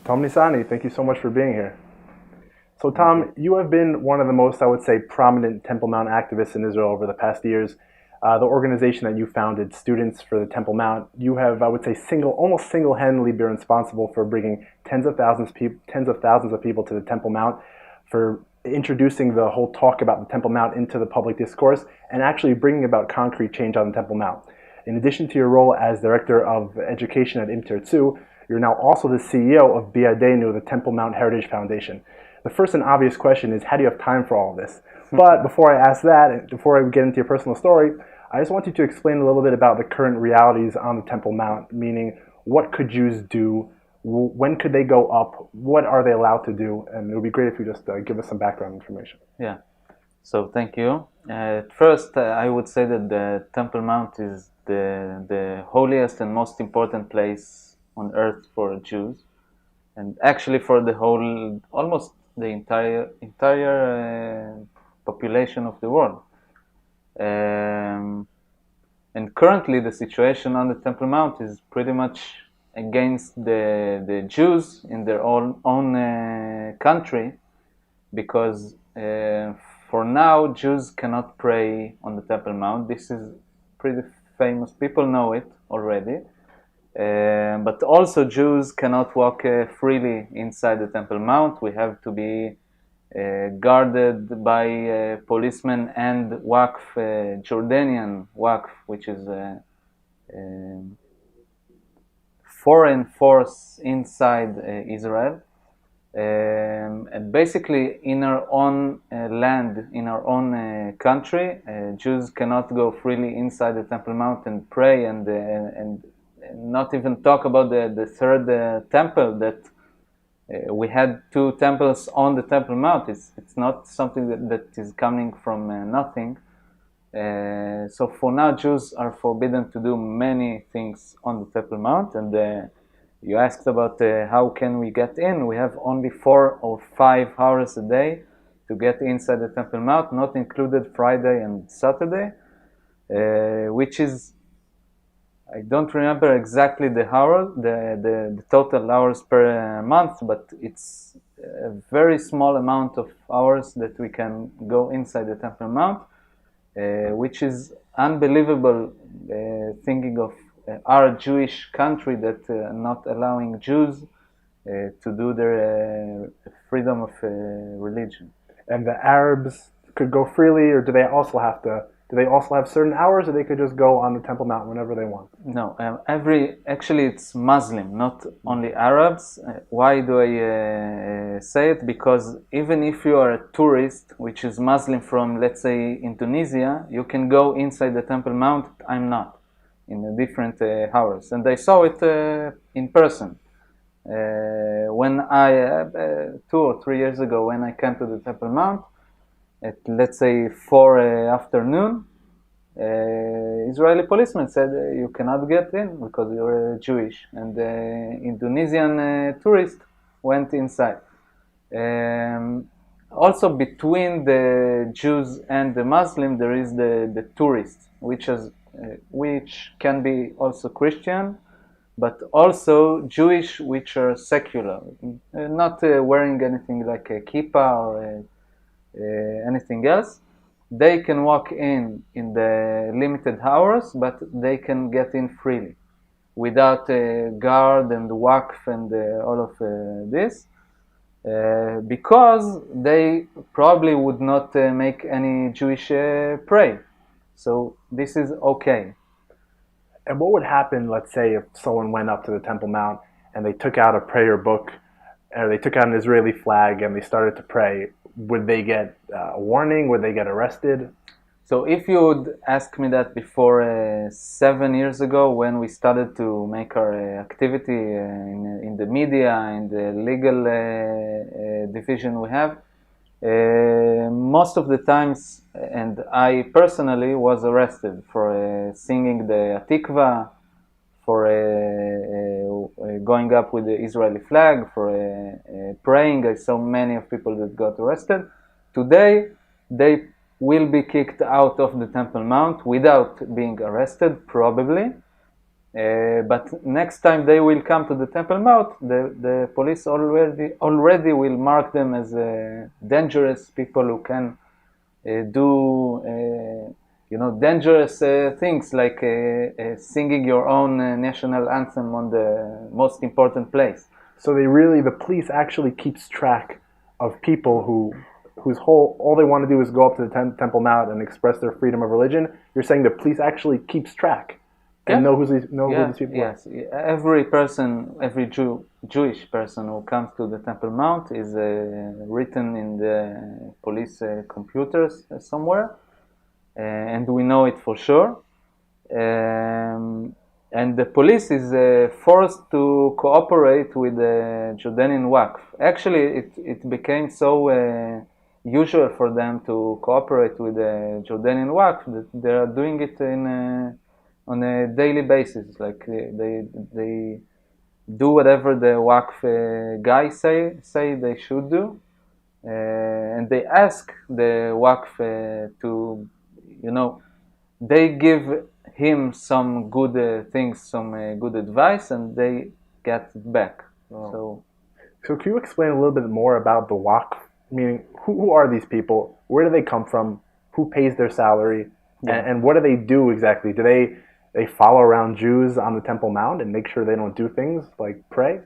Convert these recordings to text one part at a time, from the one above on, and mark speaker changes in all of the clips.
Speaker 1: Tom Nisani, thank you so much for being here. So, Tom, you have been one of the most, I would say, prominent Temple Mount activists in Israel over the past years. The organization that you founded, Students for the Temple Mount, you have, I would say, almost single-handedly been responsible for bringing tens of thousands of people to the Temple Mount, for introducing the whole talk about the Temple Mount into the public discourse, and actually bringing about concrete change on the Temple Mount. In addition to your role as Director of Education at Im Tirtzu, you're now also the CEO of BeYadeinu, the Temple Mount Heritage Foundation. The first and obvious question is, how do you have time for all of this? But before I ask that, and before I get into your personal story, I just want you to explain a little bit about the current realities on the Temple Mount, meaning what could Jews do, when could they go up, what are they allowed to do, and it would be great if you just give us some background information.
Speaker 2: Yeah, so thank you. At first, I would say that the Temple Mount is the holiest and most important place on earth for Jews, and actually for the whole, almost the entire population of the world. And currently the situation on the Temple Mount is pretty much against the Jews in their own country, because for now Jews cannot pray on the Temple Mount. This is pretty famous, people know it already. But also Jews cannot walk freely inside the Temple Mount. We have to be guarded by policemen and Waqf, Jordanian Waqf, which is a foreign force inside Israel. And basically in our own land, in our own country, Jews cannot go freely inside the Temple Mount and pray, and not even talk about the third temple that we had two temples on the Temple Mount. It's not something that is coming from nothing. So for now, Jews are forbidden to do many things on the Temple Mount. And you asked about how can we get in. We have only 4 or 5 hours a day to get inside the Temple Mount, not included Friday and Saturday, which is, I don't remember exactly the total hours per month, but it's a very small amount of hours that we can go inside the Temple Mount, which is unbelievable, thinking of our Jewish country that not allowing Jews to do their freedom of religion.
Speaker 1: And the Arabs could go freely, or do they also have certain hours, or they could just go on the Temple Mount whenever they want?
Speaker 2: No, actually it's Muslim, not only Arabs. Why do I say it? Because even if you are a tourist, which is Muslim from, let's say, Indonesia, you can go inside the Temple Mount. I'm not, in a different hours. And I saw it in person. When I, 2 or 3 years ago, when I came to the Temple Mount, at, let's say, 4 afternoon, Israeli policeman said you cannot get in because you're Jewish, and the Indonesian tourist went inside. Also between the Jews and the Muslim there is the tourist, which can be also Christian, but also Jewish, which are secular, not wearing anything like a kippah or anything else. They can walk in the limited hours, but they can get in freely without a guard and waqf and all of this, because they probably would not make any Jewish pray. So this is okay.
Speaker 1: And what would happen, let's say, if someone went up to the Temple Mount and they took out a prayer book, or they took out an Israeli flag and they started to pray? Would they get a warning? Would they get arrested?
Speaker 2: So if you would ask me that before 7 years ago, when we started to make our activity in the media, in the legal division we have, most of the times, and I personally was arrested for singing the Atikva, for going up with the Israeli flag, for praying. I saw many of people that got arrested. Today, they will be kicked out of the Temple Mount without being arrested, probably. But next time they will come to the Temple Mount, the police already will mark them as dangerous people who can do dangerous things like singing your own national anthem on the most important place.
Speaker 1: So the police actually keeps track of people whose all they want to do is go up to the Temple Mount and express their freedom of religion. You're saying the police actually keeps track and know who these people are.
Speaker 2: Yes, every person, every Jewish person who comes to the Temple Mount is written in the police computers somewhere, and we know it for sure. And the police is forced to cooperate with the Jordanian Waqf. Actually, it became so usual for them to cooperate with the Jordanian Waqf that they are doing it on a daily basis. Like they do whatever the Waqf guys say they should do, and they ask the Waqf to, they give him some good things, some good advice, and they get it back.
Speaker 1: Oh. So can you explain a little bit more about the Waqf? Meaning, who are these people? Where do they come from? Who pays their salary? Yeah. And what do they do exactly? Do they follow around Jews on the Temple Mount and make sure they don't do things like pray?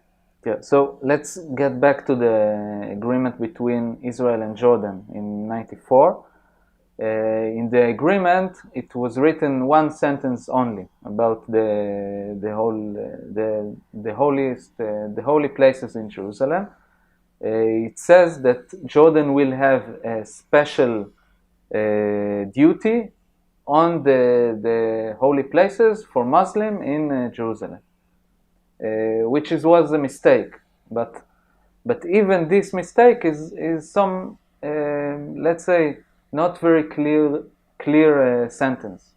Speaker 2: Yeah, so let's get back to the agreement between Israel and Jordan in 94. In the agreement, it was written one sentence only about the holy places in Jerusalem. It says that Jordan will have a special duty on the holy places for Muslim in Jerusalem, which was a mistake. But even this mistake is some, let's say, not very clear sentence.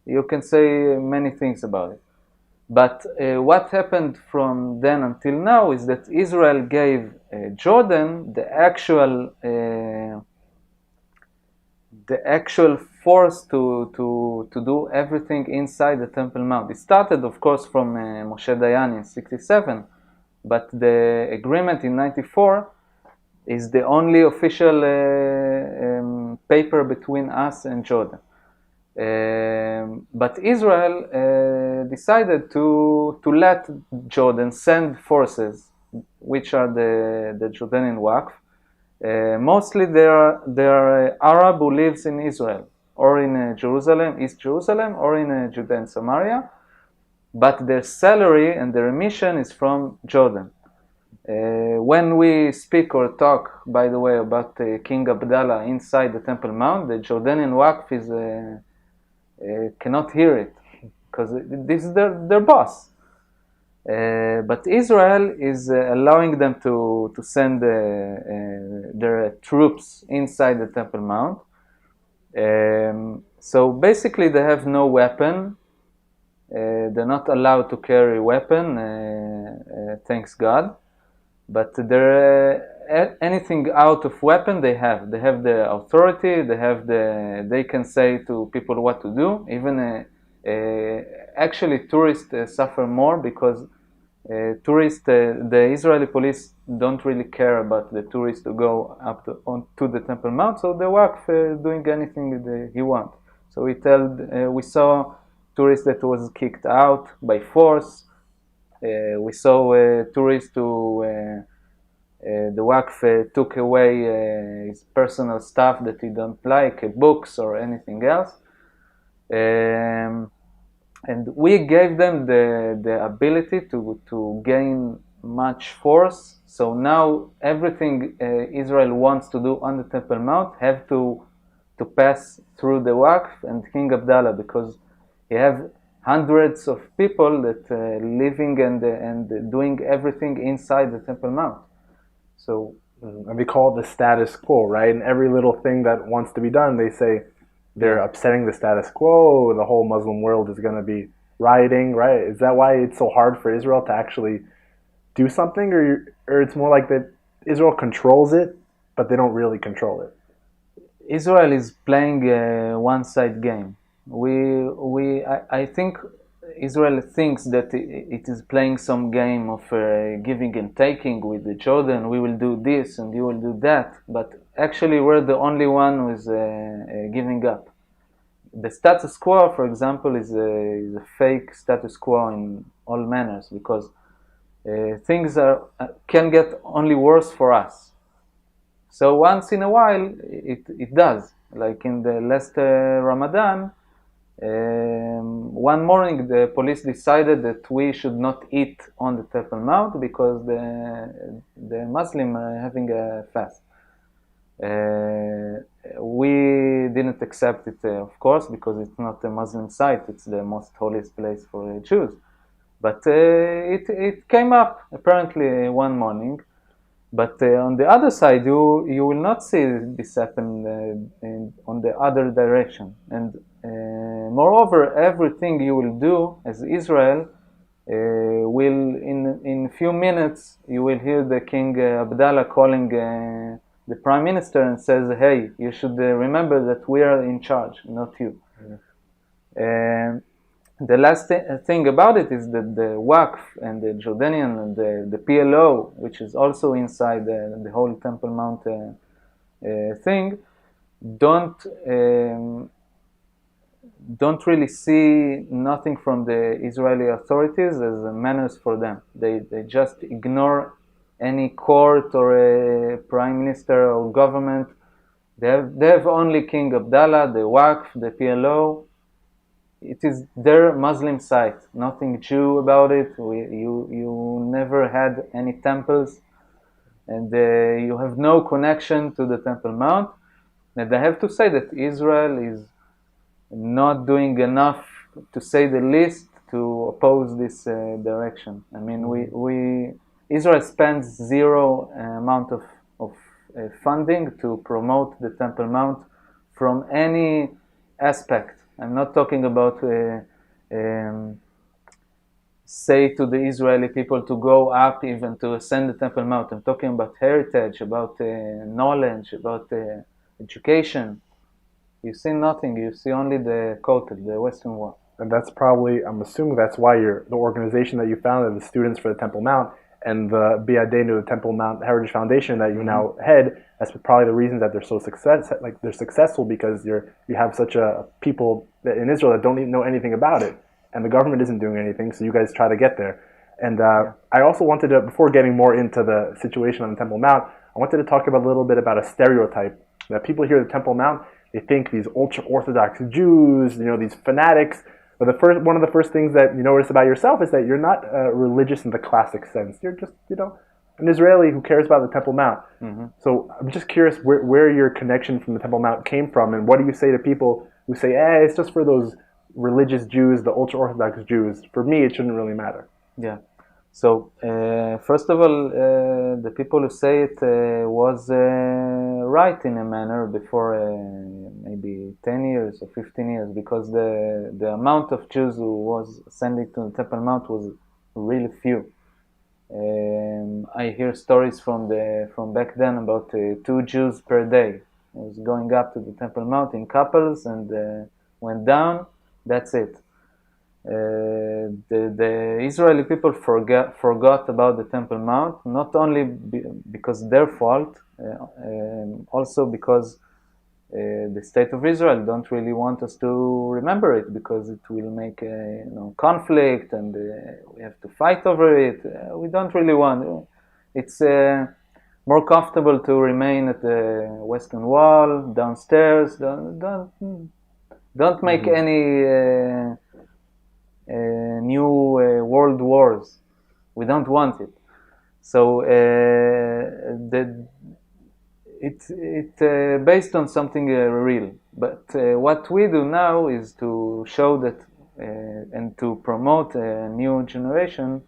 Speaker 2: You can say many things about it. But what happened from then until now is that Israel gave Jordan the actual force to do everything inside the Temple Mount. It started, of course, from Moshe Dayan in 67, but the agreement in 94 is the only official paper between us and Jordan. But Israel decided to let Jordan send forces, which are the Jordanian Waqf. Mostly they are Arab who lives in Israel, or in Jerusalem, East Jerusalem, or in Judea and Samaria, but their salary and their mission is from Jordan. When we speak or talk, by the way, about King Abdallah inside the Temple Mount, the Jordanian Waqf cannot hear it, because this is their boss. But Israel is allowing them to send their troops inside the Temple Mount. So basically they have no weapon. They're not allowed to carry a weapon, thanks God. But anything out of weapon they have. They have the authority. They can say to people what to do. Even actually tourists suffer more because the Israeli police don't really care about the tourists to go up to the Temple Mount. So the Waqf doing anything he wants. So we saw tourists that was kicked out by force. We saw tourists who the Waqf took away his personal stuff that he don't like, books or anything else. And we gave them the ability to gain much force. So now everything Israel wants to do on the Temple Mount have to pass through the Waqf and King Abdallah, because he have hundreds of people that living and doing everything inside the Temple Mount. So,
Speaker 1: and we call it the status quo, right? And every little thing that wants to be done, they say they're upsetting the status quo. The whole Muslim world is going to be rioting, right? Is that why it's so hard for Israel to actually do something, or it's more like that Israel controls it, but they don't really control it?
Speaker 2: Israel is playing a one-side game. I think Israel thinks that it is playing some game of giving and taking with Jordan. We will do this and you will do that, but actually we're the only one who is giving up. The status quo, for example, is a fake status quo in all manners, because things can get only worse for us. So once in a while, it does. Like in the last Ramadan, one morning the police decided that we should not eat on the Temple Mount because the Muslim are having a fast. We didn't accept it, of course, because it's not a Muslim site. It's the most holiest place for Jews. But it came up apparently one morning. But on the other side, you will not see this happen on the other direction. And moreover, everything you will do as Israel will, in a few minutes, you will hear the King Abdallah calling the Prime Minister and says, hey, you should remember that we are in charge, not you. Mm-hmm. The last thing about it is that the Waqf and the Jordanian and the PLO, which is also inside the whole Temple Mount thing, don't really see nothing from the Israeli authorities as manners for them. They just ignore any court or a prime minister or government. They have only King Abdallah, the Waqf, the PLO. It is their Muslim site, nothing Jew about it. You never had any temples, and you have no connection to the Temple Mount. And I have to say that Israel is not doing enough, to say the least, to oppose this direction. I mean, Israel spends zero amount of funding to promote the Temple Mount from any aspect. I'm not talking about say to the Israeli people to go up even to ascend the Temple Mount. I'm talking about heritage, about knowledge, about education. You see nothing. You see only the Kotel, the Western Wall.
Speaker 1: And that's probably, I'm assuming that's why the organization that you founded, the Students for the Temple Mount, and the BeYadeinu, the Temple Mount Heritage Foundation that you now head, that's probably the reason that they're so they're successful, because you have such a people in Israel that don't even know anything about it, and the government isn't doing anything, so you guys try to get there. And I also wanted to, before getting more into the situation on the Temple Mount, I wanted to talk about a little bit about a stereotype that people hear the Temple Mount, they think these ultra-Orthodox Jews, these fanatics. But one of the first things that you notice about yourself is that you're not religious in the classic sense. You're just, an Israeli who cares about the Temple Mount. Mm-hmm. So I'm just curious where your connection from the Temple Mount came from, and what do you say to people who say, it's just for those religious Jews, the ultra-Orthodox Jews. For me, it shouldn't really matter.
Speaker 2: Yeah. So, first of all, the people who say it was right in a manner before maybe 10 years or 15 years, because the amount of Jews who was ascending to the Temple Mount was really few. I hear stories from back then about 2 Jews per day. It was going up to the Temple Mount in couples and went down. That's it. The Israeli people forgot about the Temple Mount, not only because their fault, also because the state of Israel don't really want us to remember it, because it will make conflict and we have to fight over it. We don't really want. It's more comfortable to remain at the Western Wall, downstairs. Don't make any new world wars. We don't want it. So it's based on something real. But what we do now is to show that and to promote a new generation,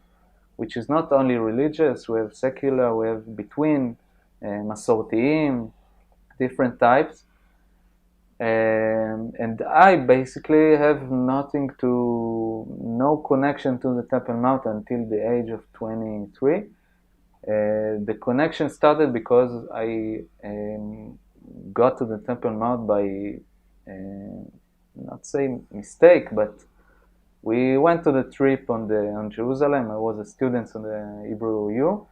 Speaker 2: which is not only religious. We have secular, we have between, Masortiim, different types. And I basically have no connection to the Temple Mount until the age of 23. The connection started because I got to the Temple Mount by, not say mistake, but we went to the trip on Jerusalem. I was a student on the Hebrew U.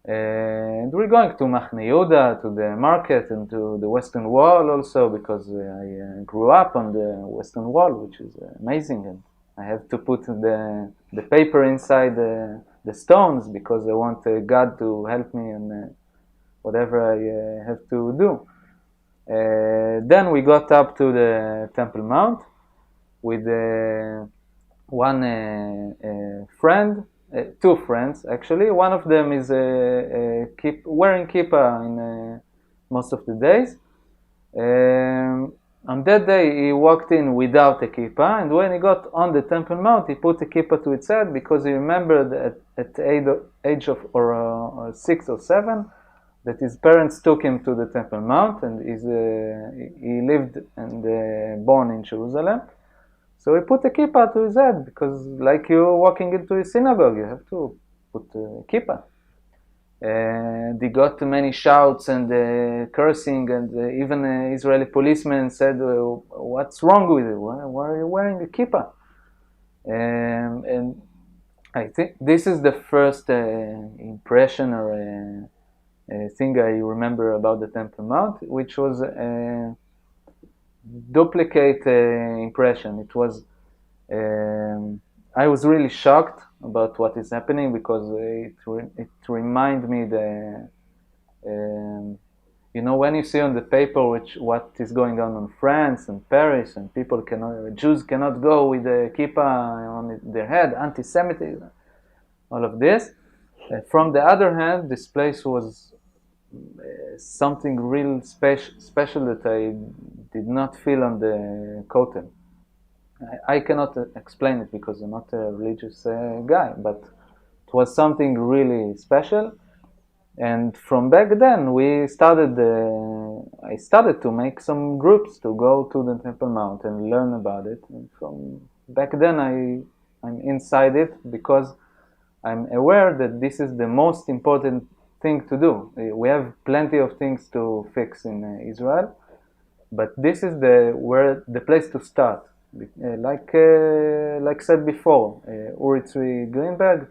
Speaker 2: And we're going to Machne Yehuda, to the market, and to the Western Wall also, because I grew up on the Western Wall, which is amazing. And I have to put the paper inside the stones because I want God to help me in whatever I have to do. Then we got up to the Temple Mount with one friend. Two friends actually. One of them is wearing kippah in most of the days. On that day, he walked in without a kippah, and when he got on the Temple Mount, he put a kippah to his head because he remembered at the age of 6 or 7 that his parents took him to the Temple Mount, and he lived and born in Jerusalem. So he put a kippah to his head because, like you walking into a synagogue, you have to put a kippah. And he got many shouts and cursing, and even Israeli policemen said, "What's wrong with you? Why are you wearing a kippah?" And I think this is the first impression or thing I remember about the Temple Mount, which was duplicate impression. It was I was really shocked about what is happening because it reminded me when you see on the paper what is going on in France and Paris, and Jews cannot go with a kippah on their head, anti-Semitism, all of this. From the other hand, this place was something real special that I did not feel on the Kotel. I cannot explain it because I'm not a religious guy, but it was something really special. And from back then, I started to make some groups to go to the Temple Mount and learn about it. And from back then, I'm inside it because I'm aware that this is the most important thing to do. We have plenty of things to fix in Israel, but this is the place to start. Like said before, Uri Tzvi Greenberg,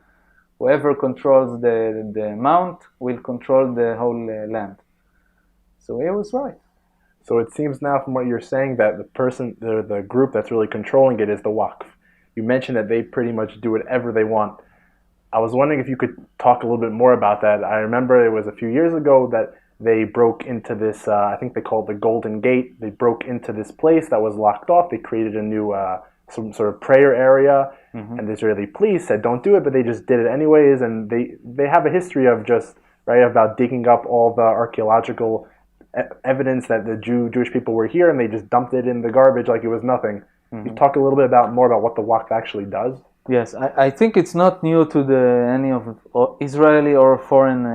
Speaker 2: whoever controls the mount will control the whole land. So he was right.
Speaker 1: So it seems now from what you're saying that the group that's really controlling it is the Waqf. You mentioned that they pretty much do whatever they want. I was wondering if you could talk a little bit more about that. I remember it was a few years ago that they broke into this, I think they call it the Golden Gate. They broke into this place that was locked off. They created a new, some sort of prayer area, and the Israeli police said don't do it, but they just did it anyways. And they have a history of about digging up all the archaeological evidence that the Jewish people were here, and they just dumped it in the garbage like it was nothing. You talk a little bit more about what the Waqf actually does?
Speaker 2: Yes, I think it's not new to any of Israeli or foreign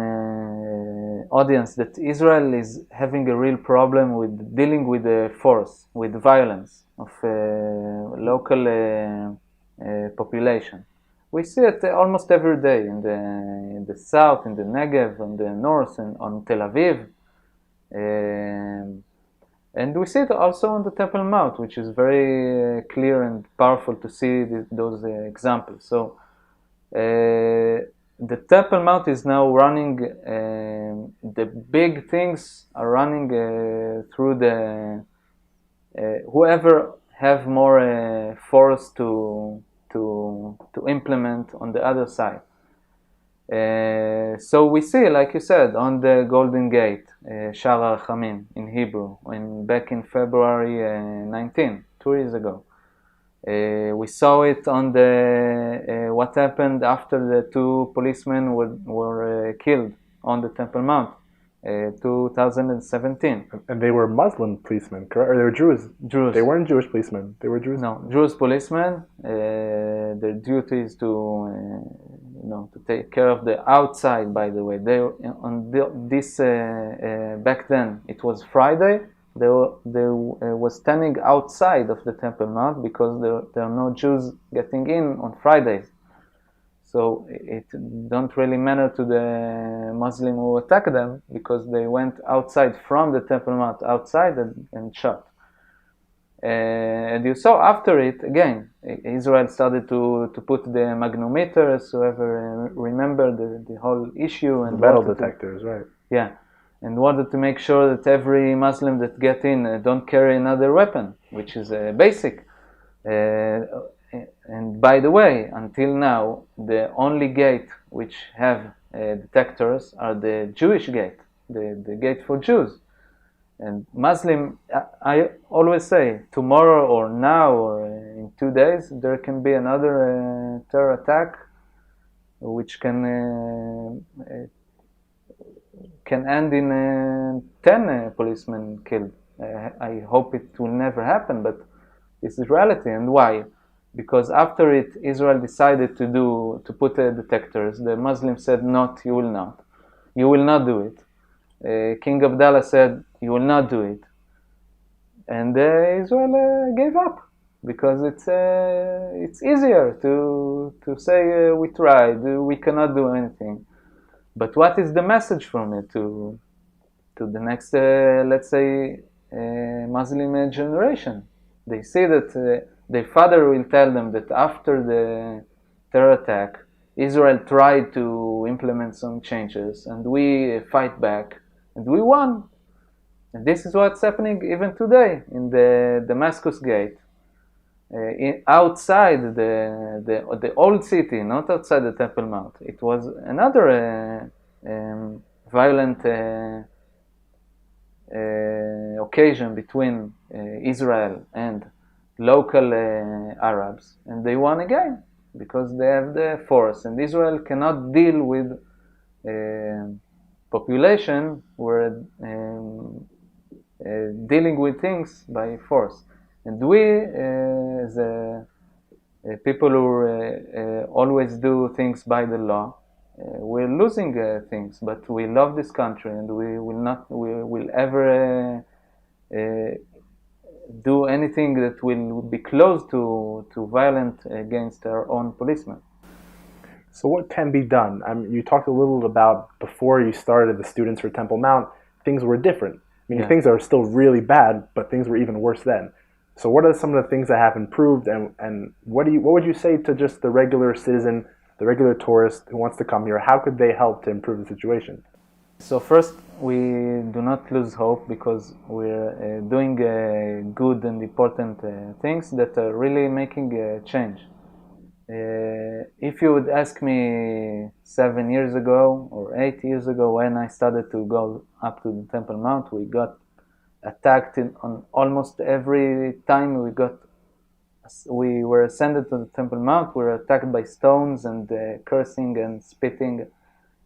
Speaker 2: audience that Israel is having a real problem with dealing with the force, with violence of local population. We see it almost every day in the south, in the Negev, in the north, and on Tel Aviv. And we see it also on the Temple Mount, which is very clear and powerful to see those examples. So the Temple Mount is now running, the big things are running through the, whoever have more force to implement on the other side. So we see, like you said, on the Golden Gate, Sha'ar HaRachamim in Hebrew, back in February 19, 2 years ago. We saw it on what happened after the 2 policemen were killed on the Temple Mount, 2017.
Speaker 1: And they were Muslim policemen, correct? Or they were Jews?
Speaker 2: Jews.
Speaker 1: They weren't Jewish policemen. They were Jews?
Speaker 2: No, Jewish policemen. Their duty is to take care of the outside, by the way. They back then, it was Friday. They was standing outside of the Temple Mount because there are no Jews getting in on Fridays. So it don't really matter to the Muslim who attacked them because they went outside from the Temple Mount outside and shot. And you saw after it, again, Israel started to put the magnetometers, whoever remember the whole issue. And
Speaker 1: the metal detectors, right.
Speaker 2: Yeah, and wanted to make sure that every Muslim that get in don't carry another weapon, which is basic. And by the way, until now, the only gate which have detectors are the Jewish gate, the gate for Jews. And Muslim, I always say, tomorrow or now or in 2 days, there can be another terror attack, which can end in 10 policemen killed. I hope it will never happen, but it's the reality. And why? Because after it, Israel decided to put detectors. The Muslims said, "Not, you will not. You will not do it." King Abdallah said, "You will not do it," and Israel gave up because it's easier to say we tried, we cannot do anything. But what is the message from it to the next, let's say, Muslim generation? They see that their father will tell them that after the terror attack, Israel tried to implement some changes, and we fight back, and we won. And this is what's happening even today in the Damascus Gate. Outside the old city, not outside the Temple Mount. It was another violent occasion between Israel and local Arabs, and they won again because they have the force, and Israel cannot deal with population where dealing with things by force. And we, as people who always do things by the law, we're losing things. But we love this country, and we will ever do anything that will be close to violence against our own policemen.
Speaker 1: So what can be done? You talked a little about before you started the Students for Temple Mount, things were different. Things are still really bad, but things were even worse then. So what are some of the things that have improved, and what would you say to just the regular citizen, the regular tourist who wants to come here? How could they help to improve the situation?
Speaker 2: So first, we do not lose hope because we're doing good and important things that are really making a change. If you would ask me 7 years ago or 8 years ago when I started to go up to the Temple Mount, we got attacked on almost every time we were ascended to the Temple Mount. We were attacked by stones and cursing and spitting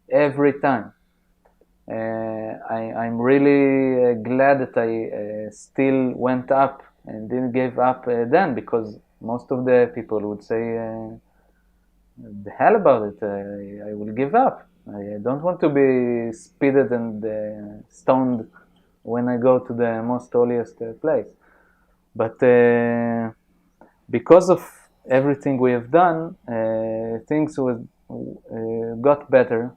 Speaker 2: every time. I'm really glad that I still went up and didn't give up then, because most of the people would say, the hell about it, I will give up. I don't want to be spitted and stoned when I go to the most holiest place. But because of everything we have done, things got better.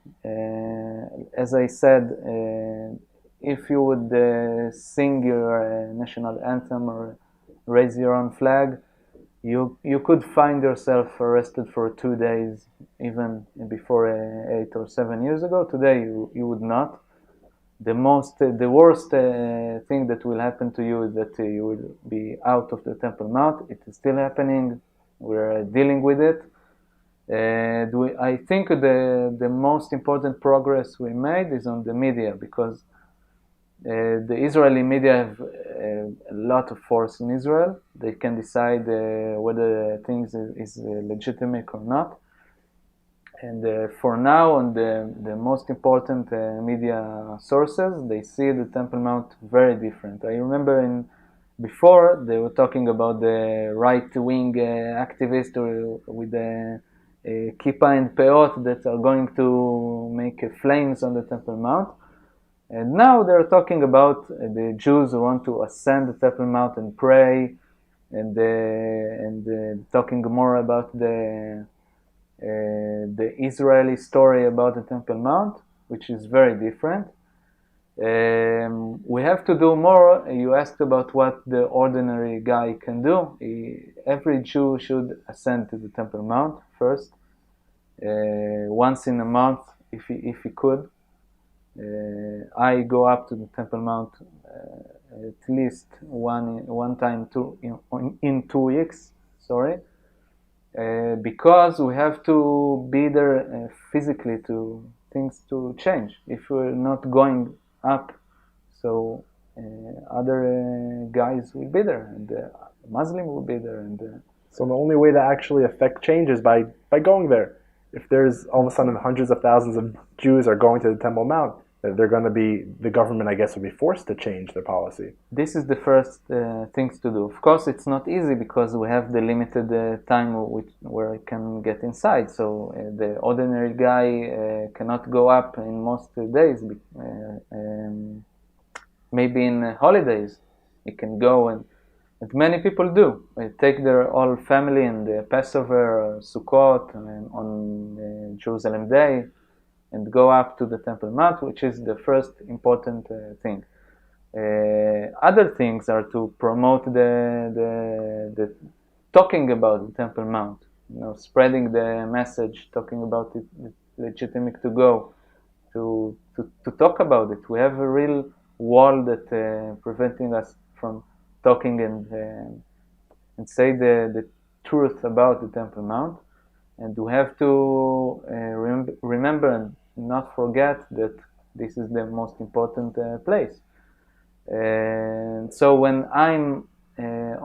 Speaker 2: As I said, if you would sing your national anthem or raise your own flag, you could find yourself arrested for 2 days, even before 8 or 7 years ago. Today you would not. The worst thing that will happen to you is that you will be out of the Temple Mount. It is still happening. We're dealing with it. I think the most important progress we made is on the media, because the Israeli media have a lot of force in Israel. They can decide whether things is legitimate or not. And for now, on the most important media sources, they see the Temple Mount very different. I remember before they were talking about the right-wing activists with the kippah and peot that are going to make flames on the Temple Mount. And now they're talking about the Jews who want to ascend the Temple Mount and pray, and talking more about the Israeli story about the Temple Mount, which is very different. We have to do more. You asked about what the ordinary guy can do. Every Jew should ascend to the Temple Mount first, once in a month, if he could. I go up to the Temple Mount at least one time in 2 weeks. Sorry, because we have to be there physically to things to change. If we're not going up, so other guys will be there, and Muslim will be there, and
Speaker 1: So the only way to actually affect change is by going there. If there's all of a sudden hundreds of thousands of Jews are going to the Temple Mount, they're going to be, the government, I guess, will be forced to change their policy.
Speaker 2: This is the first things to do. Of course, it's not easy because we have the limited time where I can get inside. So the ordinary guy cannot go up in most days. Maybe in holidays, he can go, and many people do. They take their whole family and Passover, Sukkot, and on Jerusalem Day, and go up to the Temple Mount, which is the first important thing. Other things are to promote the talking about the Temple Mount, spreading the message, talking about it, it's legitimate to go, to talk about it. We have a real wall that preventing us from talking and say the truth about the Temple Mount, and we have to remember and not forget that this is the most important place. And so when I'm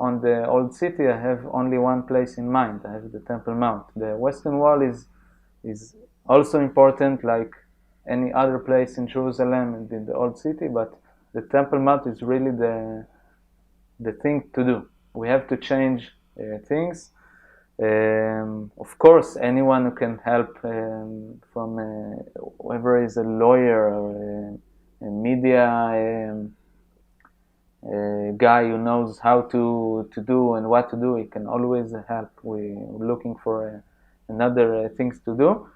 Speaker 2: on the old city, I have only one place in mind. I have the Temple Mount. The Western Wall is also important, like any other place in Jerusalem and in the old city, but the Temple Mount is really the thing to do. We have to change things. Of course, anyone who can help, from whoever is a lawyer or a media guy who knows how to do and what to do, he can always help. We're looking for another things to do,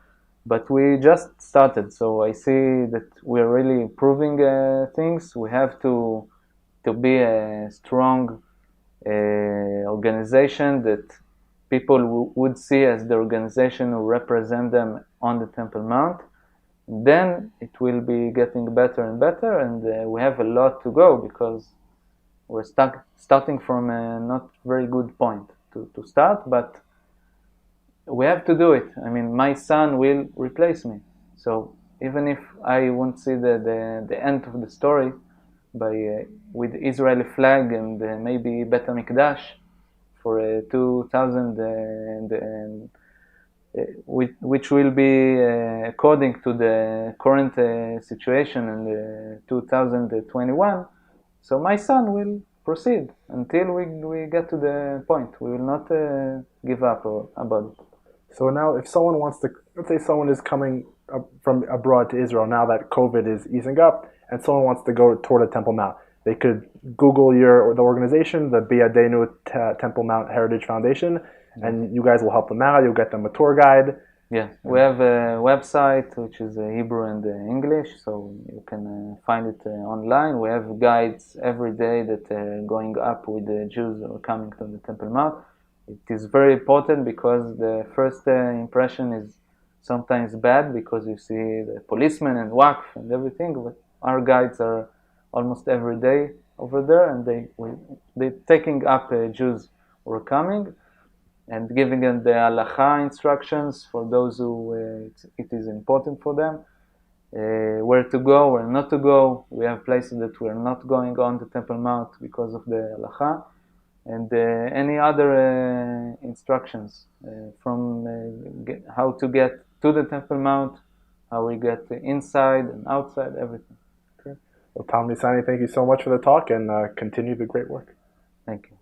Speaker 2: but we just started, so I see that we're really improving things. We have to be a strong organization that people would see as the organization who represent them on the Temple Mount. Then it will be getting better and better, and we have a lot to go because we're starting from a not very good point to start, but we have to do it. I mean, my son will replace me, so even if I won't see the end of the story with Israeli flag and maybe Bet HaMikdash for 2000, which will be according to the current situation in 2021. So my son will proceed until we get to the point. We will not give up about it.
Speaker 1: So now if someone wants to, let's say someone is coming from abroad to Israel now that COVID is easing up, and someone wants to go toward the Temple Mount, they could Google the organization, the BeYadeinu Temple Mount Heritage Foundation, and you guys will help them out. You'll get them a tour guide.
Speaker 2: Yeah, we have a website which is Hebrew and English, so you can find it online. We have guides every day that are going up with the Jews who are coming to the Temple Mount. It is very important because the first impression is sometimes bad because you see the policemen and Waqf and everything, but our guides are almost every day over there, and they're taking up Jews who are coming and giving them the halacha instructions for those who it is important for them, where to go, where not to go. We have places that we're not going on the Temple Mount because of the halacha, and any other instructions from how to get to the Temple Mount, how we get inside and outside, everything.
Speaker 1: Okay. Well, Tom Nisani, thank you so much for the talk, and continue the great work.
Speaker 2: Thank you.